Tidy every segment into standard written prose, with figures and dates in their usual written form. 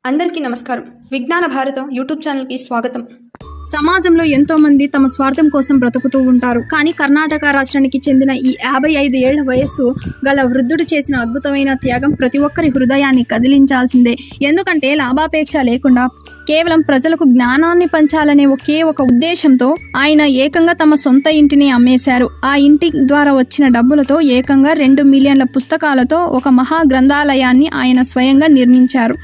అందరికీ నమస్కారం. విజ్ఞాన భారతం యూట్యూబ్ ఛానల్కి స్వాగతం. సమాజంలో ఎంతో మంది తమ స్వార్థం కోసం బ్రతుకుతూ ఉంటారు. కానీ కర్ణాటక రాష్ట్రానికి చెందిన ఈ 55 ఏళ్ల వయస్సు గల వృద్ధుడు చేసిన అద్భుతమైన త్యాగం ప్రతి ఒక్కరి హృదయాన్ని కదిలించాల్సిందే. ఎందుకంటే లాభాపేక్ష లేకుండా కేవలం ప్రజలకు జ్ఞానాన్ని పంచాలనే ఒకే ఒక ఉద్దేశంతో ఆయన ఏకంగా తమ సొంత ఇంటిని అమ్మేశారు. ఆ ఇంటి ద్వారా వచ్చిన డబ్బులతో ఏకంగా 2 మిలియన్ల పుస్తకాలతో ఒక మహా గ్రంథాలయాన్ని ఆయన స్వయంగా నిర్మించారు.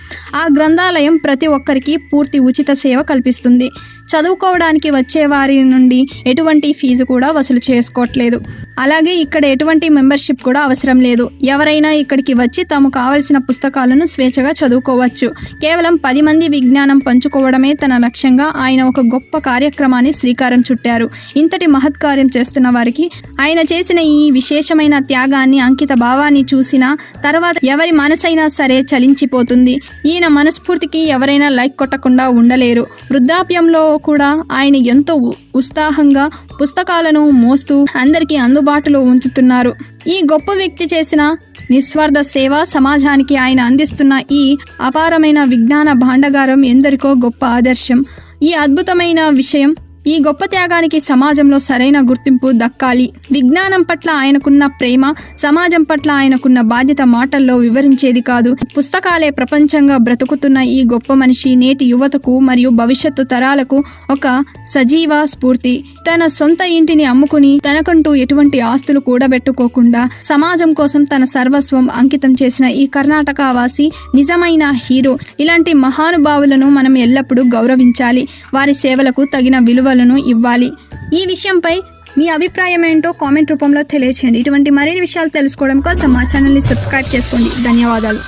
ఆ గ్రంథాలయం ప్రతి ఒక్కరికి పూర్తి ఉచిత సేవ కల్పిస్తుంది. చదువుకోవడానికి వచ్చే వారి నుండి ఎటువంటి ఫీజు కూడా వసూలు చేసుకోవట్లేదు. అలాగే ఇక్కడ ఎటువంటి మెంబర్షిప్ కూడా అవసరం లేదు. ఎవరైనా ఇక్కడికి వచ్చి తమకు కావలసిన పుస్తకాలను స్వేచ్ఛగా చదువుకోవచ్చు. కేవలం 10 మంది విజ్ఞానం పంచుకోవడమే తన లక్ష్యంగా ఆయన ఒక గొప్ప కార్యక్రమాన్ని శ్రీకారం చుట్టారు. ఇంతటి మహత్కార్యం చేస్తున్న వారికి ఆయన చేసిన ఈ విశేషమైన త్యాగాన్ని, అంకిత భావాన్ని చూసిన తర్వాత ఎవరి మనసైనా సరే చలించిపోతుంది. ఈయన మనస్ఫూర్తికి ఎవరైనా లైక్ కొట్టకుండా ఉండలేరు. వృద్ధాప్యంలో కూడా ఆయన ఎంతో ఉత్సాహంగా పుస్తకాలను మోస్తూ అందరికీ అందుబాటులో ఉంచుతున్నారు. ఈ గొప్ప వ్యక్తి చేసిన నిస్వార్థ సేవ, సమాజానికి ఆయన అందిస్తున్న ఈ అపారమైన విజ్ఞాన భాండాగారం ఎందరికో గొప్ప ఆదర్శం. ఈ అద్భుతమైన విషయం, ఈ గొప్ప త్యాగానికి సమాజంలో సరైన గుర్తింపు దక్కాలి. విజ్ఞానం పట్ల ఆయనకున్న ప్రేమ, సమాజం పట్ల ఆయనకున్న బాధ్యత మాటల్లో వివరించేది కాదు. పుస్తకాలే ప్రపంచంగా బ్రతుకుతున్న ఈ గొప్ప మనిషి నేటి యువతకు మరియు భవిష్యత్తు తరాలకు ఒక సజీవ స్ఫూర్తి. తన సొంత ఇంటిని అమ్ముకుని తనకంటూ ఎటువంటి ఆస్తులు కూడబెట్టుకోకుండా సమాజం కోసం తన సర్వస్వం అంకితం చేసిన ఈ కర్ణాటక వాసి నిజమైన హీరో. ఇలాంటి మహానుభావులను మనం ఎల్లప్పుడూ గౌరవించాలి. వారి సేవలకు తగిన విలువలను ఇవ్వాలి. ఈ విషయంపై మీ అభిప్రాయం ఏంటో కామెంట్ రూపంలో తెలియచేయండి. ఇటువంటి మరిన్ని విషయాలు తెలుసుకోవడం కోసం మా ఛానల్ని సబ్స్క్రైబ్ చేసుకోండి. ధన్యవాదాలు.